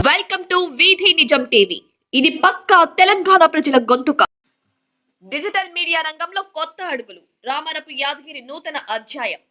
Welcome to వీధి నిజం TV. ఇది పక్కా తెలంగాణ ప్రజల గొంతుక. డిజిటల్ మీడియా రంగంలో కొత్త అడుగులు. రామారపు యాదగిరి నూతన అధ్యాయం.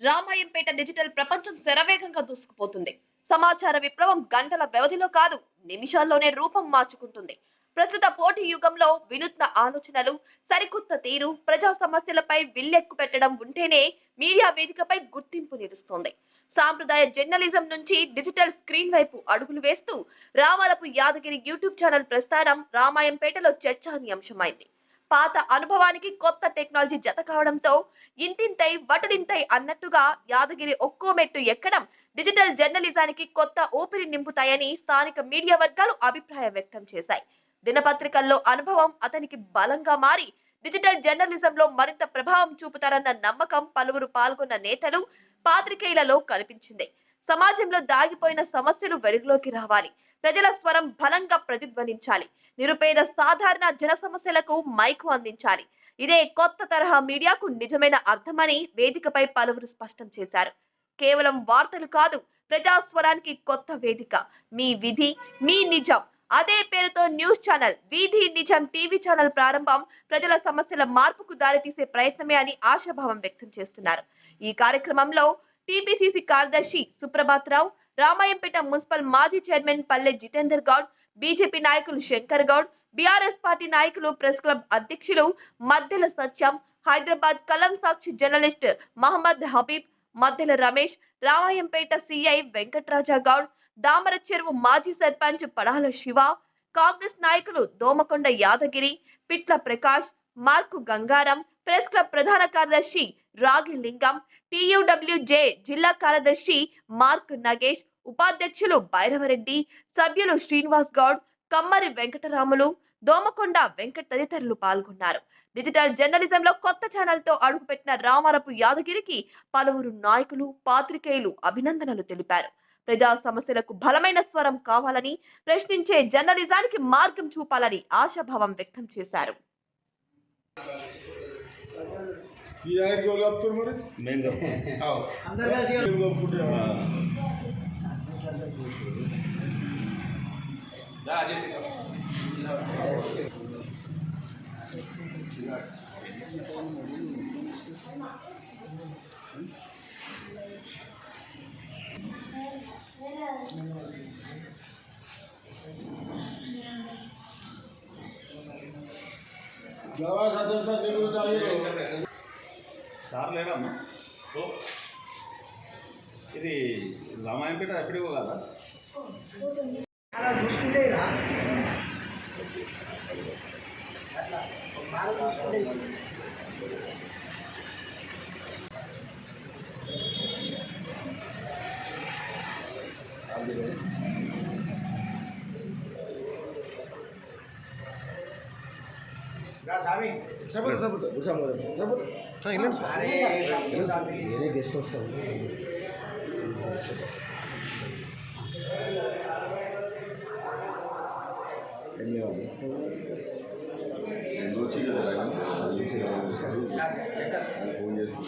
రామాయంపేట డిజిటల్ ప్రపంచం శరవేగంగా దూసుకుపోతుంది. సమాచార విప్లవం గంటల వ్యవధిలో కాదు, నిమిషాల్లోనే రూపం మార్చుకుంటుంది. ప్రస్తుత పోటీ యుగంలో వినూత్న ఆలోచనలు, సరికొత్త తీరు, ప్రజా సమస్యలపై విల్లెక్కు పెట్టడం ఉంటేనే మీడియా వేదికపై గుర్తింపు నిలుస్తోంది. సాంప్రదాయ జర్నలిజం నుంచి డిజిటల్ స్క్రీన్ వైపు అడుగులు వేస్తూ రామారపు యాదగిరి యూట్యూబ్ ఛానల్ ప్రస్థానం రామాయంపేటలో చర్చానీయాంశమైంది. పాత అనుభవానికి కొత్త టెక్నాలజీ జత కావడంతో ఇంతింతై వటుడింతై అన్నట్టుగా యాదగిరి ఒక్కో మెట్టు ఎక్కడం డిజిటల్ జర్నలిజానికి కొత్త ఊపిరి నింపుతాయని స్థానిక మీడియా వర్గాలు అభిప్రాయం వ్యక్తం చేశాయి. దినపత్రికల్లో అనుభవం అతనికి బలంగా మారి డిజిటల్ జర్నలిజంలో మరింత ప్రభావం చూపుతారన్న నమ్మకం పలువురు పాల్గొన్న నేతలు, పాత్రికేయులలో కనిపించింది. సమాజంలో దాగిపోయిన సమస్యలు వెలుగులోకి రావాలి, ప్రజల స్వరం బలంగా ప్రతిధ్వనించాలి, నిరుపేద సాధారణ జన సమస్యలకు మైకు అందించాలి. ఇదే కొత్త తరహా మీడియాకు నిజమైన అర్థమని వేదికపై పలువురు స్పష్టం చేశారు. కేవలం వార్తలు కాదు, ప్రజాస్వరానికి కొత్త వేదిక. మీ విధి మీ నిజం అదే పేరుతో న్యూస్ ఛానల్ వీధి నిజం టీవీ ఛానల్ ప్రారంభం ప్రజల సమస్యల మార్పుకు దారితీసే ప్రయత్నమే అని ఆశాభావం వ్యక్తం చేస్తున్నారు. ఈ కార్యక్రమంలో టీపీసీసీ కార్యదర్శి సుప్రభాత్ రావు, రామాయంపేట మున్సిపల్ మాజీ చైర్మన్ పల్లె జితేందర్ గౌడ్, బీజేపీ నాయకులు శంకర్ గౌడ్, బీఆర్ఎస్ పార్టీ నాయకులు, ప్రెస్ క్లబ్ అధ్యక్షులు మద్దెల సత్యం, హైదరాబాద్ కలం సాక్షి జర్నలిస్ట్ మహమ్మద్ హబీబ్, మద్దెల రమేష్, రామాయంపేట సిఐ వెంకట్రాజా గౌడ్, దామర చెరువు మాజీ సర్పంచ్ పడాల శివ, కాంగ్రెస్ నాయకులు దోమకొండ యాదగిరి, పిట్ల ప్రకాష్, మార్కు గంగారం, ప్రెస్ క్లబ్ ప్రధాన కార్యదర్శి రాగి లింగం, టీయూడబ్ల్యూజే జిల్లా కార్యదర్శి మార్క్ నగేష్, ఉపాధ్యక్షులు భైరవరెడ్డి, సభ్యులు శ్రీనివాస్ గౌడ్, కమ్మరి వెంకటరాములు, దోమకొండ వెంకట్ తదితరులు పాల్గొన్నారు. డిజిటల్ జర్నలిజంలో కొత్త ఛానల్తో అడుగుపెట్టిన రామారపు యాదగిరికి పలువురు నాయకులు, పాత్రికేయులు అభినందనలు తెలిపారు. ప్రజా సమస్యలకు బలమైన స్వరం కావాలని, ప్రశ్నించే జర్నలిజానికి మార్గం చూపాలని ఆశాభావం వ్యక్తం చేశారు. సార్ లేడమ్మా. ఇది రామాయంపేట ఎప్పుడు కదా गेस्ट वस्तां ఫోన్ చేసి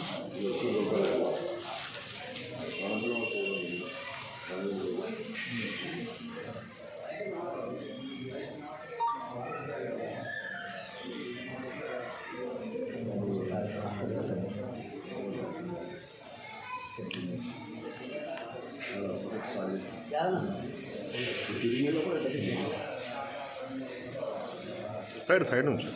సైడ్ సైడ్ నుంచి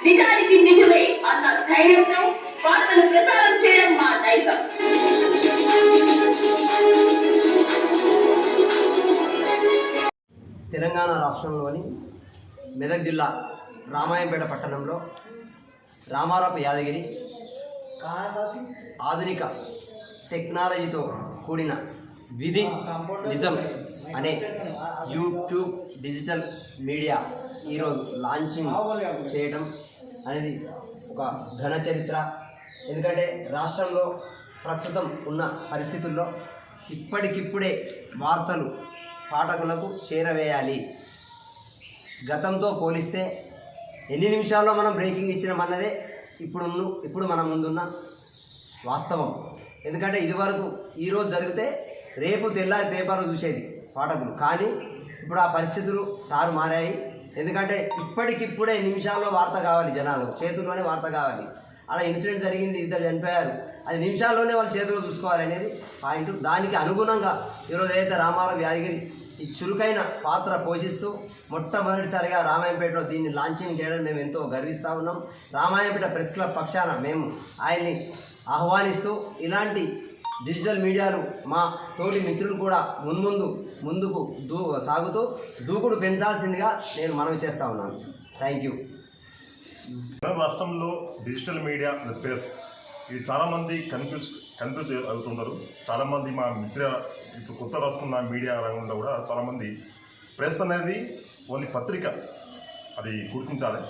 నిజానికి నిజమే అన్న ధైర్యంతో వార్తలు ప్రసారం చేయడం మా నైజం. తెలంగాణ రాష్ట్రంలోని మెదక్ జిల్లా రామాయంపేట పట్టణంలో రామారావు యాదగిరి ఆధునిక టెక్నాలజీతో కూడిన విధి నిజం అనే యూట్యూబ్ డిజిటల్ మీడియా ఈరోజు లాంచింగ్ చేయడం అనేది ఒక ఘన చరిత్ర. ఎందుకంటే రాష్ట్రంలో ప్రస్తుతం ఉన్న పరిస్థితుల్లో ఇప్పటికిప్పుడే వార్తలు పాఠకులకు చేరవేయాలి. గతంతో పోలిస్తే ఎన్ని నిమిషాల్లో మనం బ్రేకింగ్ ఇచ్చినామన్నదే ఇప్పుడు మన ముందున్న వాస్తవం. ఎందుకంటే ఇదివరకు ఈరోజు జరిగితే రేపు తెల్లారి పేపర్లు చూసేది పాఠకులు, కానీ ఇప్పుడు ఆ పరిస్థితులు తారుమారాయి. ఎందుకంటే ఇప్పటికిప్పుడే నిమిషాల్లో వార్త కావాలి, జనాలు చేతుల్లోనే వార్త కావాలి. అలా ఇన్సిడెంట్ జరిగింది, ఇద్దరు చనిపోయారు, అది నిమిషాల్లోనే వాళ్ళు చేతుల్లో చూసుకోవాలి అనేది పాయింట్. దానికి అనుగుణంగా ఈరోజు అయితే రామారావు యాదగిరి ఈ చురుకైన పాత్ర పోషిస్తూ మొట్టమొదటిసారిగా రామాయంపేటలో దీన్ని లాంచింగ్ చేయడం మేము ఎంతో గర్విస్తూ ఉన్నాం. రామాయంపేట ప్రెస్ క్లబ్ పక్షాన మేము ఆయన్ని ఆహ్వానిస్తూ ఇలాంటి డిజిటల్ మీడియాలు మా తోటి మిత్రులు కూడా ముందుకు సాగుతూ దూకుడు పెంచాల్సిందిగా నేను మనవి చేస్తూ ఉన్నాను. Thank you. మన రాష్ట్రంలో డిజిటల్ మీడియా ప్రెస్ ఇది చాలామంది కన్ఫ్యూజ్ అవుతుంటారు. చాలామంది మా ఇప్పుడు కొత్త వస్తున్న మీడియా రంగంలో కూడా చాలామంది ప్రెస్ అనేది ఓన్లీ పత్రిక, అది గుర్తించాలి.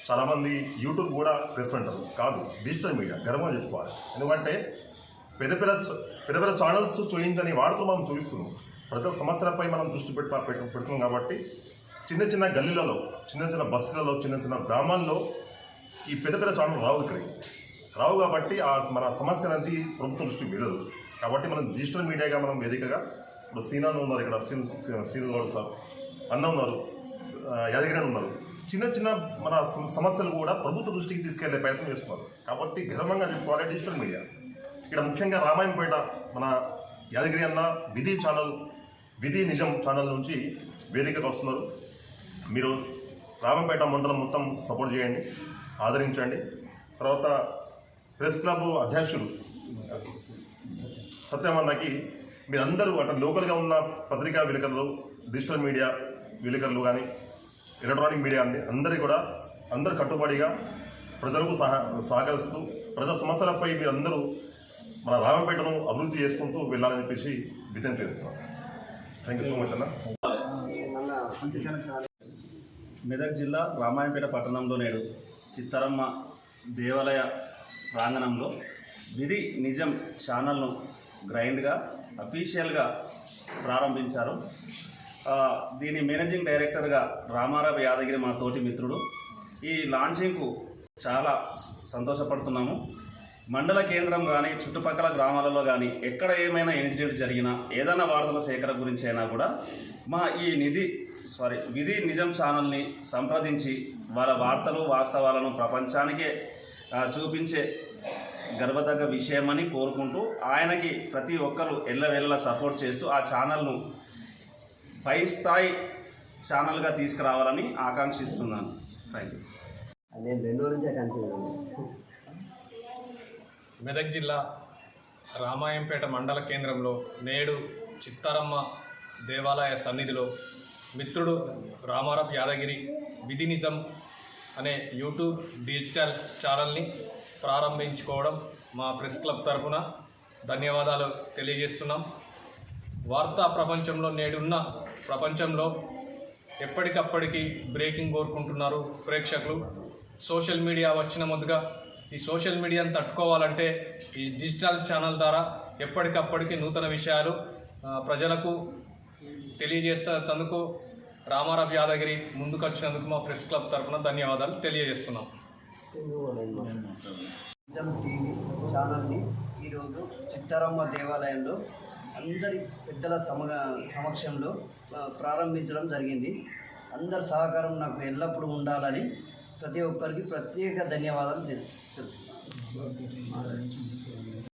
చాలామంది యూట్యూబ్ కూడా ప్రెస్ అంటారు, కాదు డిజిటల్ మీడియా, గర్వంగా చెప్పుకోవాలి. ఎందుకంటే పెద్ద పెద్ద ఛానల్స్ చూయించని వాటితో మనం చూపిస్తున్నాం. ప్రతి సమస్యలపై మనం దృష్టి పెడుతున్నాం కాబట్టి చిన్న గల్లీలలో, చిన్న బస్తీలలో, చిన్న గ్రామాల్లో ఈ పెద్ద ఛానల్ రావు కాబట్టి మన సమస్య అనేది ప్రభుత్వం దృష్టికి వెళ్ళదు. కాబట్టి మనం డిజిటల్ మీడియాగా మనం వేదికగా ఇప్పుడు సీనాను ఉన్నారు, ఇక్కడ శ్రీగౌడ్ సార్ అన్న ఉన్నారు, యాదగిరి ఉన్నారు, చిన్న మన సమస్యలు కూడా ప్రభుత్వ దృష్టికి తీసుకెళ్లే ప్రయత్నం చేస్తున్నారు. కాబట్టి గర్వంగా చెప్పుకోవాలి డిజిటల్ మీడియా. ఇక్కడ ముఖ్యంగా రామాయంపేట మన యాదగిరి అన్న విధి నిజం ఛానల్ నుంచి వేదికకు వస్తున్నారు. మీరు రామాయంపేట మండలం మొత్తం సపోర్ట్ చేయండి, ఆదరించండి. తర్వాత ప్రెస్ క్లబ్ అధ్యక్షుడు సత్యమన్నకి మీరందరూ అటు లోకల్గా ఉన్న పత్రికా విలేకరులు, డిజిటల్ మీడియా విలేకరులు కానీ ఎలక్ట్రానిక్ మీడియా అందరికీ కూడా అందరు కట్టుబడిగా ప్రజలకు సహకరిస్తూ ప్రజా సమస్యలపై మీరందరూ మన రామాయంపేటను అభివృద్ధి చేసుకుంటూ వెళ్ళాలని చెప్పేసి విజ్ఞప్తి చేస్తున్నాం. థ్యాంక్ యూ సో మచ్ అన్న. మెదక్ జిల్లా రామాయంపేట పట్టణంలో నేడు చిత్తరమ్మ దేవాలయ ప్రాంగణంలో విధి నిజం ఛానల్ను గ్రైండ్గా అఫీషియల్గా ప్రారంభించారు. దీని మేనేజింగ్ డైరెక్టర్గా రామారావు యాదగిరి మా తోటి మిత్రుడు. ఈ లాంచింగ్కు చాలా సంతోషపడుతున్నాము. మండల కేంద్రం కానీ చుట్టుపక్కల గ్రామాలలో కానీ ఎక్కడ ఏమైనా ఇన్సిడెంట్ జరిగినా, ఏదైనా వార్తల సేకరణ గురించి అయినా కూడా మా ఈ విధి నిజం ఛానల్ని సంప్రదించి వాళ్ళ వార్తలు వాస్తవాలను ప్రపంచానికే చూపించే గర్వదగ్గ విషయమని కోరుకుంటూ ఆయనకి ప్రతి ఒక్కరు ఎల్లవేళలా సపోర్ట్ చేస్తూ ఆ ఛానల్ను పై స్థాయి ఛానల్గా తీసుకురావాలని ఆకాంక్షిస్తున్నాను. Thank you. నేను 2 రోజుల నుంచే కన్ఫ్యూజ్. మెదక్ జిల్లా రామాయంపేట మండల కేంద్రంలో నేడు చిత్తారమ్మ దేవాలయ సన్నిధిలో మిత్రుడు రామారావు యాదగిరి విధి నిజం అనే యూట్యూబ్ డిజిటల్ ఛానల్ని ప్రారంభించుకోవడం మా ప్రెస్ క్లబ్ తరఫున ధన్యవాదాలు తెలియజేస్తున్నాం. వార్తా ప్రపంచంలో నేడున్న ప్రపంచంలో ఎప్పటికప్పటికి బ్రేకింగ్ కోరుకుంటున్నారు ప్రేక్షకులు. సోషల్ మీడియా వచ్చిన ముందుగా ఈ సోషల్ మీడియాను తట్టుకోవాలంటే ఈ డిజిటల్ ఛానల్ ద్వారా ఎప్పటికప్పటికి నూతన విషయాలు ప్రజలకు తెలియజేసేందుకు రామారావు యాదగిరి ముందుకు వచ్చినందుకు మా ప్రెస్ క్లబ్ తరఫున ధన్యవాదాలు తెలియజేస్తున్నాం. నిజం టీవీ ఛానల్ని ఈరోజు చిత్తారమ్మ దేవాలయంలో అందరి పెద్దల సమక్షంలో ప్రారంభించడం జరిగింది. అందరి సహకారం నాకు ఎల్లప్పుడూ ఉండాలని ప్రతి ఒక్కరికి ప్రత్యేక ధన్యవాదాలు తెలుపుతున్నాను.